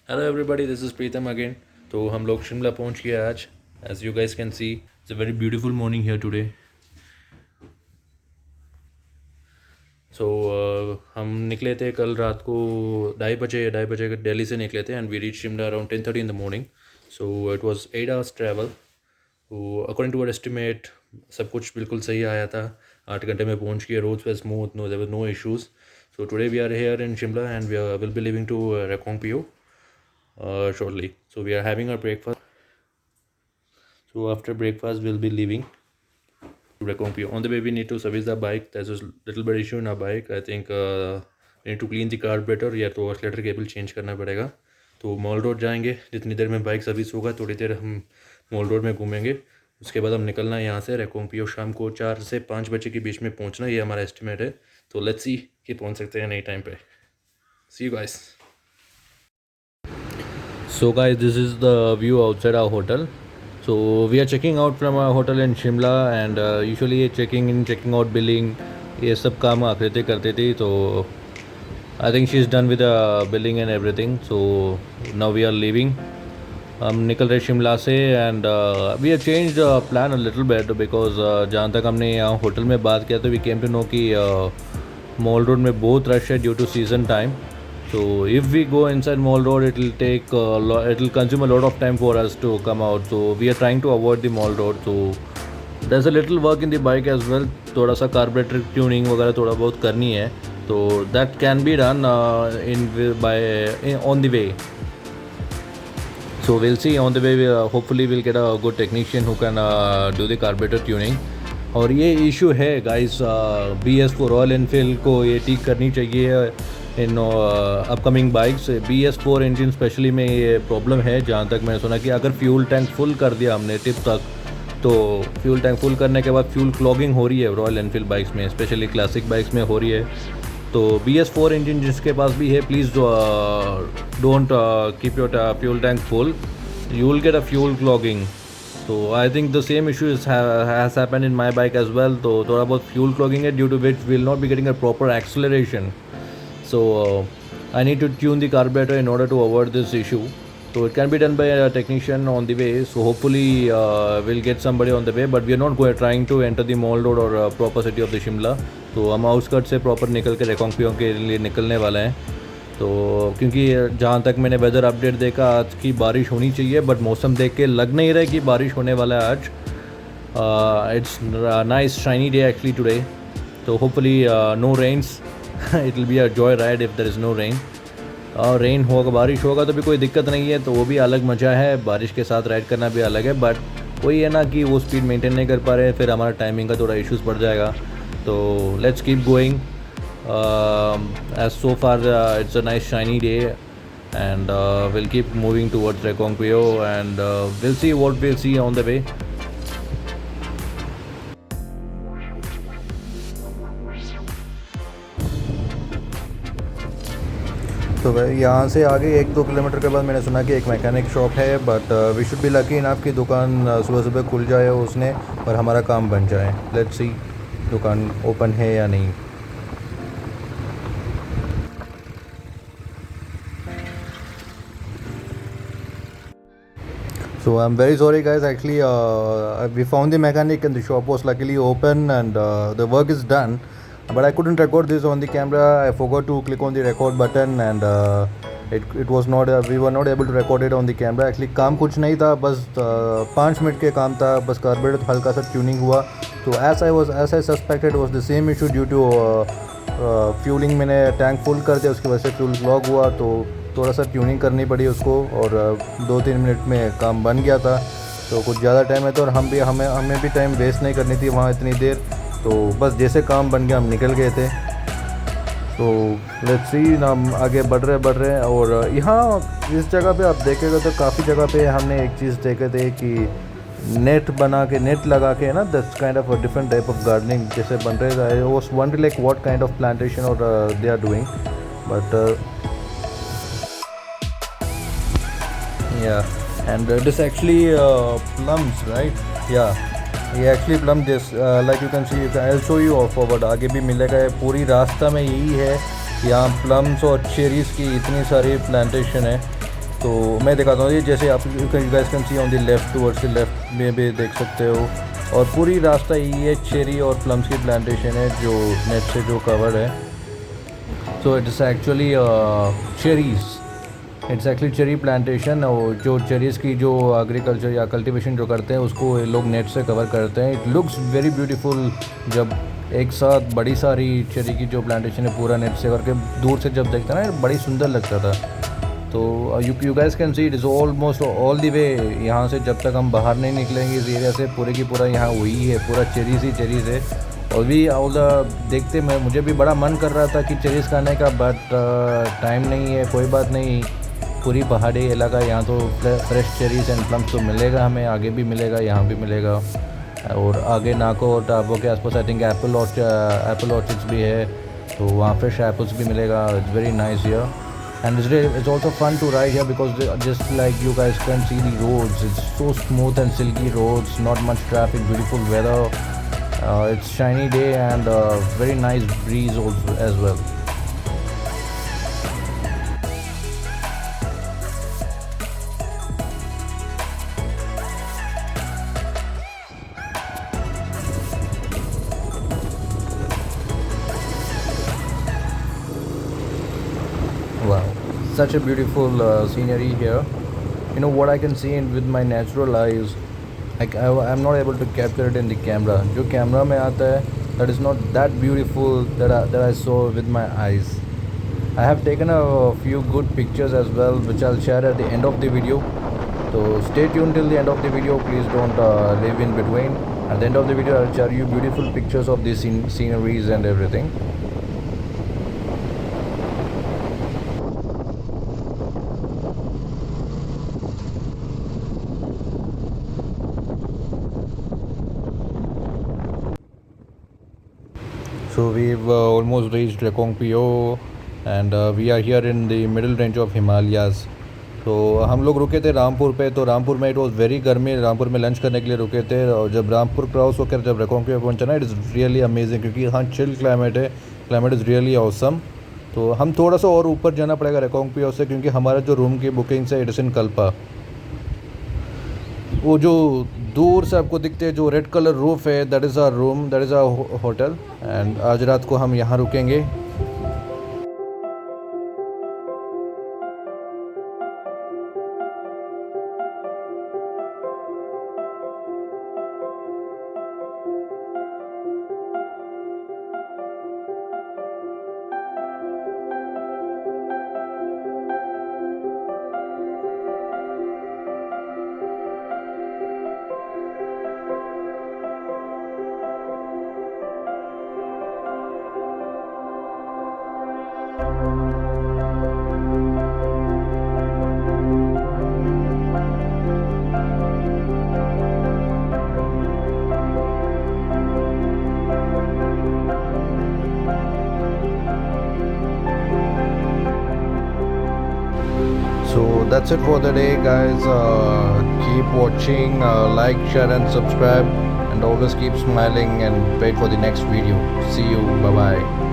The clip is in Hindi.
Hello everybody, this is Pritam again. तो हम लोग शिमला पहुंच गए आज। As you guys can see, it's a very beautiful morning here today. So हम निकले थे कल रात को 2:30 बजे दिल्ली से निकले थे and we reach Shimla around 10:30 in the morning. So it was 8 hours travel. तो अकॉर्डिंग टू आवर एस्टिमेट सब कुछ बिल्कुल सही आया था। 8 घंटे में पहुंच गए। Roads were smooth, no there were no issues. So today we are here in Shimla and we will be leaving to Reckong Peo shortly. So we are having our breakfast. So after breakfast, we'll be leaving to Rekonkpio. On the way, we need to service the bike. There's a little bit issue in our bike. I think we need to clean the carburetor या तो ऑसिलेटर केबल चेंज करना पड़ेगा। तो मॉल रोड जाएंगे। जितनी देर में बाइक सर्विस होगा थोड़ी देर हम मॉल रोड में घूमेंगे। उसके बाद हम निकलना है यहाँ से रेकोंगपियो। शाम को 4 से 5 बजे के बीच में पहुँचना, ये हमारा एस्टिमेट है। तो लेट्स सी कि पहुँच सकते हैं नई टाइम पे। See you guys. So guys, this is the view outside our hotel. So we are checking out from our hotel in Shimla and usually ये checking in, checking out, billing ये सब काम आकृति करती थी। तो I think she is done with the billing and everything. So now we are leaving. हम निकल रहे शिमला से and we have changed plan a little bit because जहाँ तक हमने यहाँ होटल में बात किया तो वी केम टू नो कि मॉल रोड में बहुत रश है due to season time. So if we go inside Mall Road, it will take it will consume a lot of time for us to come out. So we are trying to avoid the Mall Road. So there's a little work in the bike as well. थोड़ा सा कार्बोरेटर ट्यूनिंग वगैरह थोड़ा बहुत करनी है. तो that can be done on the way. So we'll see on the way. Hopefully we'll get a good technician who can do the carburetor tuning. और ये इशू है गाइस, BS4 रॉयल एनफील्ड को ये ठीक करनी चाहिए in upcoming bikes. BS4 engine specially में ये प्रॉब्लम है. जहाँ तक मैंने सुना कि अगर फ्यूल टैंक फुल कर दिया हमने टिप तक, तो फ्यूल टैंक फुल करने के बाद फ्यूल क्लॉगिंग हो रही है रॉयल एनफील्ड बाइक्स में, स्पेशली क्लासिक बाइक्स में हो रही है. तो BS4 इंजन जिसके पास भी है, please don't keep your fuel tank full, you will get a fuel clogging. तो I think the same issue has happened in my bike as well. तो थोड़ा बहुत फ्यूल क्लॉगिंग है, due to which will not be getting a proper acceleration. So I need to tune the carburetor in order to avoid this issue. So it can be done by a technician on the way. So hopefully we'll get somebody on the way. But we are not trying to enter the mall road or proper city of the Shimla. तो हम आउटस्कर्ट से प्रॉपर निकल के रेकोंगपियो के लिए निकलने वाले हैं. तो क्योंकि जहाँ तक मैंने वेदर अपडेट देखा आज की बारिश होनी चाहिए, बट मौसम देख के लग नहीं रहा है कि बारिश होने वाला है आज. It's nice shiny day actually today. तो hopefully no rains. It will be a joy ride if there is no rain. और रेन होगा, बारिश होगा तो भी कोई दिक्कत नहीं है, तो वो भी अलग मज़ा है. बारिश के साथ राइड करना भी अलग है. बट वही है ना कि वो स्पीड मेंटेन नहीं कर पा रहे, फिर हमारा टाइमिंग का थोड़ा इश्यूज़ बढ़ जाएगा. तो let's keep going. As so far it's a nice shiny day and will keep moving towards Reckong Peo and will see what will see on the way. तो यहाँ से आगे 1-2 किलोमीटर के बाद मैंने सुना कि एक मैकेनिक शॉप है, but we should be lucky enough की दुकान सुबह सुबह खुल जाए उसने और हमारा काम बन जाए. लेट्स सी दुकान ओपन है या नहीं. So I'm very sorry guys, actually we found the mechanic and the shop was luckily open and the work is done. But I couldn't record this on the camera. I forgot to click on the record button and it was not we were not able to record it on the camera. Actually काम कुछ नहीं था, बस 5 मिनट के काम था. बस कार्बोरेटर हल्का सा ट्यूनिंग हुआ. तो as I suspected was the same issue due to fuelling. मैंने टैंक फुल कर दिया, उसकी वजह से फ्यूल क्लॉग हुआ. तो थोड़ा सा ट्यूनिंग करनी पड़ी उसको और 2-3 मिनट में काम बन गया था. तो कुछ ज़्यादा टाइम है तो और हमें भी टाइम वेस्ट नहीं करनी थी वहाँ इतनी देर. तो बस जैसे काम बन गया हम निकल गए थे. तो लेट्स सी हम आगे बढ़ रहे हैं. और यहाँ इस जगह पे आप देखेगा तो काफ़ी जगह पे हमने एक चीज़ देखे थे कि नेट लगा के ना, that's kind of a different type of gardening जैसे बन रहे थे. I was wondering like what kind of plantation और they are doing. But yeah, and this actually plums, right? Yeah, ये actually plum this like you can see. I show you of forward, आगे भी मिलेगा. पूरी रास्ता में यही है. यहाँ प्लम्स और चेरीज़ की इतनी सारी प्लांटेशन है. तो मैं दिखाता हूँ, ये जैसे आप you guys can C on the left, towards the left में भी देख सकते हो। और पूरी रास्ता ये चेरी और प्लम्स की प्लांटेशन है जो नेट से जो कवर्ड है। So it's actually cherries, it's actually cherry plantation. और जो चेरीज़ की जो एग्रीकल्चर या कल्टीवेशन जो करते हैं उसको ये लोग नेट से कवर करते हैं। इट लुक्स वेरी ब्यूटीफुल जब एक साथ बड़ी सारी चेरी की जो प्लांटेशन है पूरा नेट से करके दूर से जब देखता ना बड़ी सुंदर लगता था। तो you guys can see it is almost all the way, यहाँ से जब तक हम बाहर नहीं निकलेंगे इस एरिया से पूरे की पूरा यहाँ वही है, पूरा चेरीज़ ही चेरीज़ है। और भी ऑल द देखते मैं मुझे भी बड़ा मन कर रहा था कि चेरीज़ खाने का, बट टाइम नहीं है। कोई बात नहीं, पूरी पहाड़ी इलाका यहाँ तो फ्रेश चेरीज़ एंड प्लम्स तो मिलेगा हमें, आगे भी मिलेगा, यहाँ भी मिलेगा। और आगे नाको और टाबो के आसपास आई थिंक एप्पल ऑर्चिड्स भी है, तो वहाँ फ्रेश एप्पल्स भी मिलेगा। It's very nice here and it's also fun to ride here because just like you guys can see the roads, it's so smooth and silky roads, not much traffic, beautiful weather, it's shiny day and very nice breeze also as well. Wow, such a beautiful scenery here. You know what I can see with my natural eyes, I'm not able to capture it in the camera. जो कैमरा में आता है, that is not that beautiful that I saw with my eyes. I have taken a few good pictures as well, which I'll share at the end of the video. So stay tuned till the end of the video. Please don't leave in between. At the end of the video, I'll share you beautiful pictures of these sceneries and everything. So we've almost reached Rekongpio and we are here in the middle range of Himalayas. तो हम लोग रुके थे रामपुर पे, तो रामपुर में इट वॉज वेरी गर्मी, रामपुर में लंच करने के लिए रुके थे। और जब रामपुर क्रॉस होकर जब रेकोंगपियो पहुंचा ना, इट इज़ रियली अमेजिंग क्योंकि यहाँ चिल क्लाइमेट है, क्लाइमेट इज़ रियली ऑसम। तो हम थोड़ा सा और ऊपर जाना पड़ेगा रेकोंगपियो से क्योंकि हमारा जो रूम की बुकिंग है इट इज़ इन कल्पा। वो जो दूर से आपको दिखते हैं जो रेड कलर रूफ है, that is our room, that is our hotel. And आज रात को हम यहाँ रुकेंगे। So that's it for the day, guys. Keep watching, like, share and subscribe, and always keep smiling and wait for the next video. See you. Bye bye.